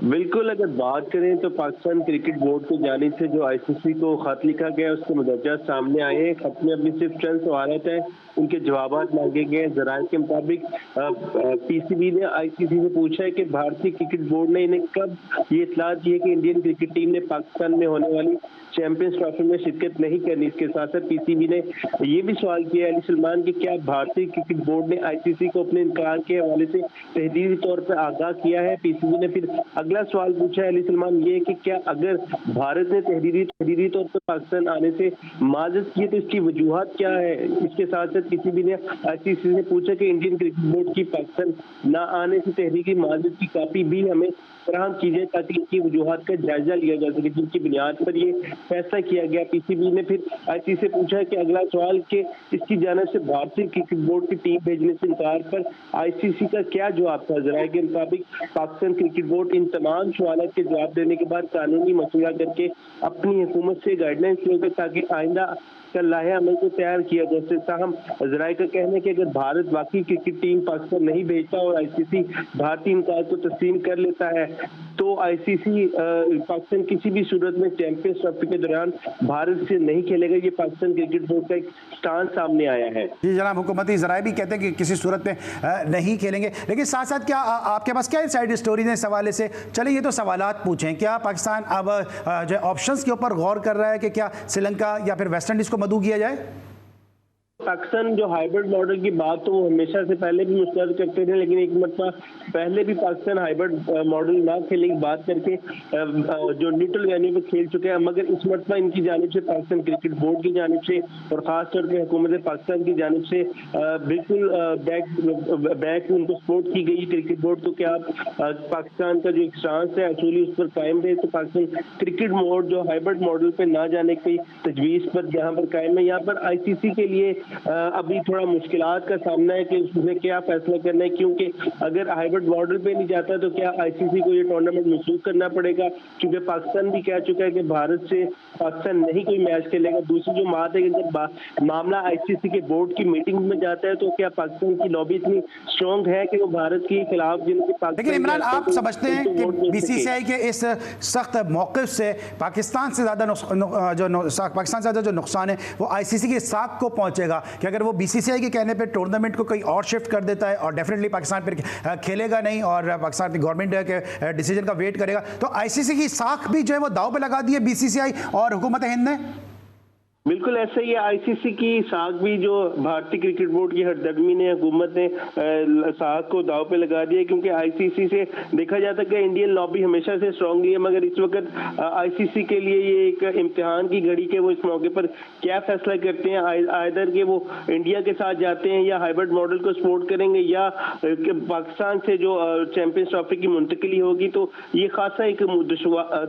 बिल्कुल, अगर बात करें तो पाकिस्तान क्रिकेट बोर्ड की जानिब से जो आईसीसी को खत लिखा गया उसके मदरजा सामने आए हैं। खत में अभी सिर्फ चंद सवालात हैं, उनके जवाब मांगे गए। जराये के मुताबिक पीसीबी ने आईसीसी से पूछा है कि भारतीय क्रिकेट बोर्ड ने इन्हें कब ये इतला दी है कि इंडियन क्रिकेट टीम ने पाकिस्तान में होने वाली चैंपियंस ट्रॉफी में शिरकत नहीं करनी। इसके साथ साथ पीसीबी ने ये भी सवाल किया अली सलमान कि क्या भारतीय क्रिकेट बोर्ड ने आईसीसी को अपने इनकार के हवाले से तहरीरी तौर पर आगाह किया है। पीसीबी ने फिर अगला सवाल पूछा है अली सलमान, ये कि क्या अगर भारत ने तहरीरी तौर पर पाकिस्तान आने से माजत की तो इसकी वजूहत क्या है। इसके साथ साथ पीसीबी ने आईसीसी से पूछा कि इंडियन क्रिकेट बोर्ड की पाकिस्तान न आने से तहरीरी माजत की कापी भी हमें फराहम की जाए ताकि इनकी वजूहत का जायजा लिया जा सके, जिनकी बुनियाद पर ये फैसला किया गया। पीसीबी ने फिर आईसीसी से पूछा कि अगला सवाल कि इसकी जानिब से भारतीय क्रिकेट बोर्ड की टीम भेजने से इनकार पर आईसीसी का क्या जवाब था। जराये के मुताबिक पाकिस्तान क्रिकेट बोर्ड इन तमाम सवालों के जवाब देने के बाद कानूनी मशवरा करके अपनी हुकूमत से गाइडलाइंस लेकर ताकि आइंदा लाहे अमल को तैयार किया जा सकता। हम जराये का कहना है कि अगर भारत वाकई क्रिकेट टीम पाकिस्तान नहीं भेजता और आईसीसी भारतीय इनकार को तस्लीम कर लेता है तो आईसीसी पाकिस्तान किसी भी सूरत में चैंपियंस ट्रॉफी के दौरान भारत से नहीं खेलेगा। ये पाकिस्तान क्रिकेट बोर्ड का एक स्टांस सामने आया है। जी जनाब, हुकूमती जराये भी कहते हैं कि किसी सूरत में नहीं खेलेंगे, लेकिन साथ साथ क्या आपके पास क्या साइड स्टोरीज हैं इस हवाले से? चलिए ये तो सवालात पूछें, क्या पाकिस्तान अब जो ऑप्शंस के ऊपर गौर कर रहा है कि क्या श्रीलंका या फिर वेस्ट इंडीज़ को मदऊ किया जाए? पाकिस्तान जो हाइब्रिड मॉडल की बात तो वो हमेशा से पहले भी मुस्तरद करते थे, लेकिन एक मरतबा पहले भी पाकिस्तान हाइब्रिड मॉडल ना खेलने की बात करके जो न्यूट्रल वेन्यू पे खेल चुके हैं, मगर इस मरतबा इनकी जानिब से पाकिस्तान क्रिकेट बोर्ड की जानिब से और खास तौर पर हुकूमत पाकिस्तान की जानिब से बिल्कुल बैक उनको सपोर्ट की गई क्रिकेट बोर्ड को, क्या पाकिस्तान का जो एक स्टांस है असूली उस पर कायम रहे, तो पाकिस्तान क्रिकेट मोड जो हाइब्रिड मॉडल पे ना जाने की तजवीज़ पर यहाँ पर कायम है। यहाँ पर आईसीसी के लिए अभी थोड़ा मुश्किलात का सामना है कि उसमें क्या फैसला करना है, क्योंकि अगर हाइब्रिड मॉडल पे नहीं जाता तो क्या आईसीसी को ये टूर्नामेंट मनसूख करना पड़ेगा, क्योंकि पाकिस्तान भी कह चुका है कि भारत से पाकिस्तान नहीं कोई मैच खेलेगा। दूसरी जो बात है कि जब मामला आईसीसी के बोर्ड की मीटिंग में जाता है तो क्या पाकिस्तान की लॉबी इतनी स्ट्रॉन्ग है कि वो भारत के खिलाफ लेकिन इमरान आप समझते हैं कि बीसीसीआई के इस सख्त मौक़िफ़ से पाकिस्तान से ज़्यादा जो नुकसान है वो आईसीसी के साथ को पहुंचेगा कि अगर वो बीसीसीआई के कहने पे टूर्नामेंट को कहीं और शिफ्ट कर देता है और डेफिनेटली पाकिस्तान फिर खेलेगा नहीं और पाकिस्तान की गवर्नमेंट के डिसीजन का वेट करेगा, तो आईसीसी की साख भी जो है वो दाव पे लगा दी है बीसीसीआई और हुकूमत हिंद ने? बिल्कुल ऐसा ही है। आईसीसी की साख भी जो भारतीय क्रिकेट बोर्ड की हरदर्मी ने हुकूमत ने साख को दाव पे लगा दिया, क्योंकि आईसीसी से देखा जाता है कि इंडियन लॉबी हमेशा से स्ट्रांग है, मगर इस वक्त आईसीसी के लिए ये एक इम्तिहान की घड़ी के वो इस मौके पर क्या फैसला करते हैं, आइदर के वो इंडिया के साथ जाते हैं या हाइब्रिड मॉडल को सपोर्ट करेंगे या पाकिस्तान से जो चैंपियंस ट्रॉफी की मुंतकिली होगी, तो ये खासा एक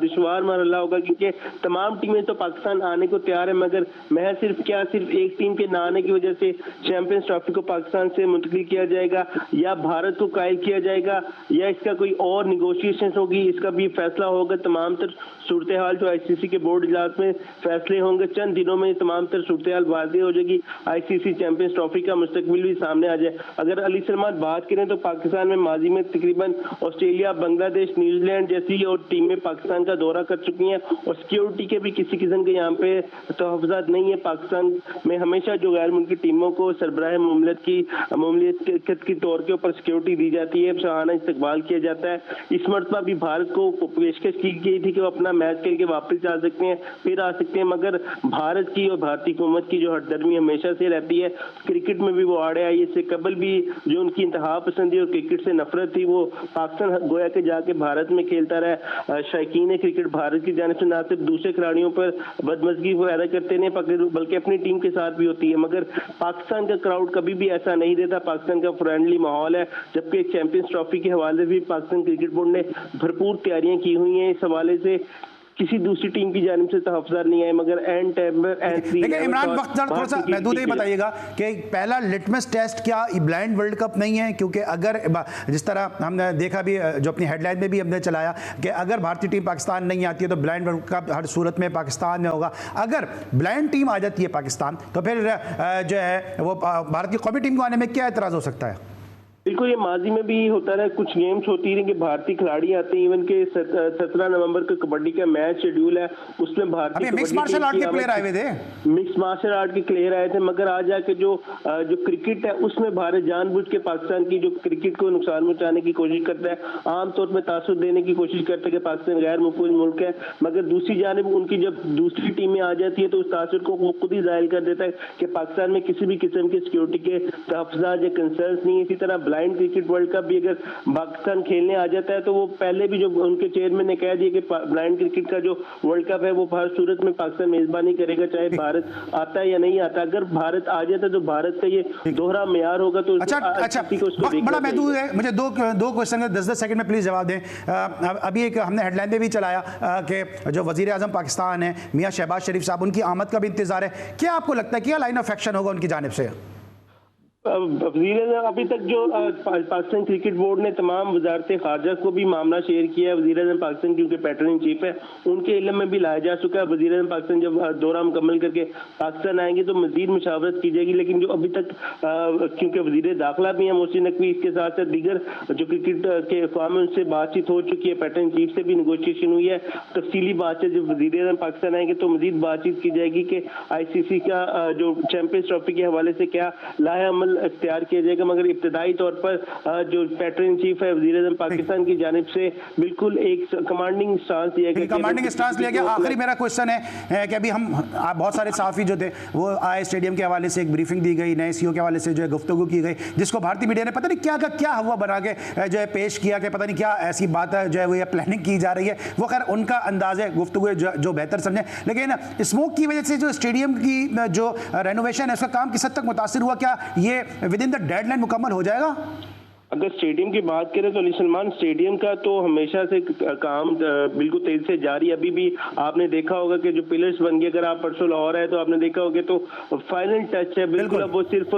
दुश्वार मरहला होगा, क्योंकि तमाम टीमें तो पाकिस्तान आने को तैयार है, मगर सिर्फ एक टीम के ना आने की वजह से चैंपियंस ट्रॉफी को पाकिस्तान से मुंतकिल किया जाएगा या भारत को कायल किया जाएगा या इसका कोई और निगोशिएशन होगी, इसका भी फैसला होगा। तमाम तर सूरत हाल जो आईसीसी के बोर्ड इजलास में फैसले होंगे, चंद दिनों में तमाम तर सूरत हाल वाज़ेह हो जाएगी, आईसीसी चैंपियंस ट्रॉफी का मुस्तकबिल भी सामने आ जाए। अगर अली सलमान बात करें तो पाकिस्तान में माजी में तकरीबन ऑस्ट्रेलिया, बांग्लादेश, न्यूजीलैंड जैसी और टीमें पाकिस्तान का दौरा कर चुकी हैं और सिक्योरिटी के भी किसी किस्म के यहाँ पे तहफ़्फ़ुज़ात नहीं है। पाकिस्तान में हमेशा जो गैर मुल्की टीमों को सरबराह मामलियत के तौर के ऊपर सिक्योरिटी दी जाती है, शाहाना इस्तकबाल किया जाता है। इस मरतबा भी भारत को पेशकश की गई थी कि वो अपना मैच खेल के वापस आ सकते हैं, फिर आ सकते हैं, मगर भारत की और भारतीय हुकूमत की जो हरदर्मी हमेशा से रहती है, क्रिकेट में भी वो आड़े आई। इससे कबल भी जो उनकी इंतहा पसंदी और क्रिकेट से नफरत थी वो पाकिस्तान गोया के जाके भारत में खेलता रहा। शौकीन क्रिकेट भारत की जानिब से ना सिर्फ दूसरे खिलाड़ियों पर बदमज़गी पैदा करते नहीं बल्कि अपनी टीम के साथ भी होती है, मगर पाकिस्तान का क्राउड कभी भी ऐसा नहीं देता। पाकिस्तान का फ्रेंडली माहौल है, जबकि चैंपियंस ट्रॉफी के हवाले से भी पाकिस्तान क्रिकेट बोर्ड ने भरपूर तैयारियां की हुई हैं। इस हवाले से किसी दूसरी टीम की जानिब से तहफ़्फ़ुज़ात नहीं आए, मगर एंड टाइम लेकिन इमरान वक्त थोड़ा सा महदूद ही बताइएगा कि पहला लिटमस टेस्ट क्या ब्लाइंड वर्ल्ड कप नहीं है? क्योंकि अगर जिस तरह हमने देखा भी जो अपनी हेडलाइन में भी हमने चलाया कि अगर भारतीय टीम पाकिस्तान नहीं आती है तो ब्लाइंड वर्ल्ड कप हर सूरत में पाकिस्तान में होगा। अगर ब्लाइंड टीम आ जाती है पाकिस्तान तो फिर जो है वो भारतीय कौमी टीम को आने में क्या एतराज़ हो सकता है? बिल्कुल, ये माजी में भी होता रहा, कुछ गेम्स होती रही कि भारतीय खिलाड़ी आते हैं। इवन के 17 नवंबर को कबड्डी का मैच शेड्यूल है, उसमें भारतीय मिक्स मार्शल आर्ट के प्लेयर आए हुए थे, मिक्स मार्शल आर्ट के प्लेयर आए थे, मगर आज जाके जो क्रिकेट है उसमें भारत जानबूझ के पाकिस्तान की जो क्रिकेट को नुकसान पहुंचाने की कोशिश करता है, आमतौर पर तासुर देने की कोशिश करता है कि पाकिस्तान गैर मुफूज मुल्क है, मगर दूसरी जानिब उनकी जब दूसरी टीमें आ जाती है तो उस तासुर को वो खुद ही जाहिर कर देता है कि पाकिस्तान में किसी भी किस्म की सिक्योरिटी के तहफ़्फ़ुज़ात या कंसर्न्स नहीं है। इसी तरह ब्लाइंड क्रिकेट वर्ल्ड कप भी अगर पाकिस्तान खेलने आ जाता है तो वो पहले भी जो उनके चेयरमैन ने कह दिया कि ब्लाइंड क्रिकेट का जो वर्ल्ड कप है वो हर सूरत में पाकिस्तान मेजबानी करेगा, चाहे भारत आता है या नहीं आता। अगर भारत आ जाता है तो भारत का ये दोहरा मेयार होगा। तो अच्छा बड़ा महदूद है, मुझे दो क्वेश्चन 10-10 सेकंड में प्लीज जवाब दें। अभी एक हमने हेडलाइन में भी चलाया कि जो वजीर आजम पाकिस्तान है मियाँ शहबाज शरीफ साहब, उनकी आमद का भी इंतजार है। क्या आपको लगता है क्या लाइन ऑफ एक्शन होगा उनकी जानिब से? अभी तक जो पाकिस्तान क्रिकेट बोर्ड ने तमाम वजारत खारजा को भी मामला शेयर किया है, वज़ीर आज़म पाकिस्तान क्योंकि पैटर्न इन चीफ है उनके इल्म में भी लाया जा चुका है। वज़ीर आज़म पाकिस्तान जब दौरा मुकम्मल करके पाकिस्तान आएंगे तो मज़ीद मुशावरत की जाएगी, लेकिन जो अभी तक क्योंकि वज़ीर दाखिला भी हैं मोहसिन नकवी, इसके साथ साथ दीगर जो क्रिकेट के अक़वाम है उनसे बातचीत हो चुकी है, पैटर्न चीफ से भी निगोशिएशन हुई है। तफसीली बातचीत जब वज़ीर आज़म पाकिस्तान आएंगे तो मज़ीद बातचीत की जाएगी कि ICC का जो चैंपियंस ट्रॉफी के हवाले से क्या लाहे अमल अमल इख्तियार किया जाएगा, मगर इब्तदाई तौर पर जो पैटर्न इन चीफ है वज़ीर आज़म पाकिस्तान की जानिब से बिल्कुल एक कमांडिंग स्टांस दिया गया। कमांडिंग स्टांस लिया गया। आखिरी मेरा क्वेश्चन है कि अभी हम बहुत सारे सहाफ़ी जो थे वो आए, स्टेडियम के हवाले से एक ब्रीफिंग दी गई, नए सीईओ के हवाले से जो है गुफ्तगू की गई, जिसको भारतीय मीडिया ने पता नहीं क्या का क्या हुआ बना के जो है पेश किया कि पता नहीं क्या ऐसी बात है जो है वो ये प्लानिंग की जा रही है। वो खैर उनका अंदाज है, गुफ्तगू जो बेहतर समझे, लेकिन स्मोक की वजह से जो स्टेडियम की जो रेनोवेशन है उसका काम किस हद तक मुतासिर हुआ? क्या ये विद इन द डेडलाइन मुकम्मल हो जाएगा? अगर स्टेडियम की बात करें तो अली सलमान स्टेडियम का तो हमेशा से काम बिल्कुल तेजी से जारी। अभी भी आपने देखा होगा कि जो पिलर्स बन गए, अगर आप परसों लाहौर है तो आपने देखा होगा तो फाइनल टच है बिल्कुल। अब वो सिर्फ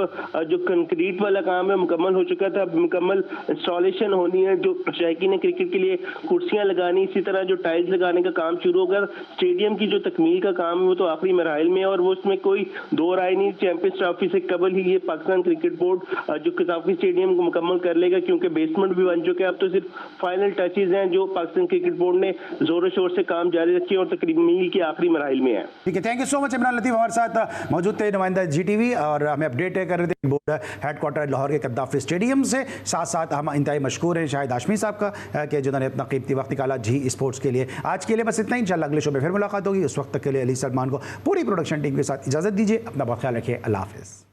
जो कंक्रीट वाला काम है मुकम्मल हो चुका था, अब मुकम्मल इंस्टॉलेशन होनी है। जो शायकीन क्रिकेट के लिए कुर्सियां लगानी, इसी तरह जो टाइल्स लगाने का काम शुरू होगा। स्टेडियम की जो तकमील का काम है वो तो आखिरी मराहिल में है और वो उसमें कोई दो राय नहीं। चैंपियंस ट्रॉफी से कबल ही ये पाकिस्तान क्रिकेट बोर्ड जो कज़ाकी स्टेडियम को मुकम्मल कर लेगा, क्योंकि बेसमेंट भी बन चुके हैं। अब तो सिर्फ फाइनल टचेज हैं जो पाकिस्तान क्रिकेट बोर्ड ने जोरों शोर से काम जारी रखे और तकरीबन मील के आखिरी मराहिल में है। ठीक है, thank you so much. Imran Latif हमारे साथ मौजूद थे, नुमाइंदा GTV, और हमें अपडेट कर रहे थे बोर्ड हेडक्वार्टर लाहौर के कद्दाफी स्टेडियम से। साथ साथ हम इंतहाई मशकूर हैं शाहिद हाशमी साहब का कि जिन्होंने अपना कीमती वक्त निकाला जी स्पोर्ट्स के लिए। आज के लिए बस इतना ही, इंशाल्लाह अगले शो में फिर मुलाकात होगी। उस वक्त तक के लिए अली सलमान को पूरी प्रोडक्शन टीम के साथ इजाज़त दीजिए। अपना बहुत ख्याल रखिए। अल्लाह हाफ़िज़।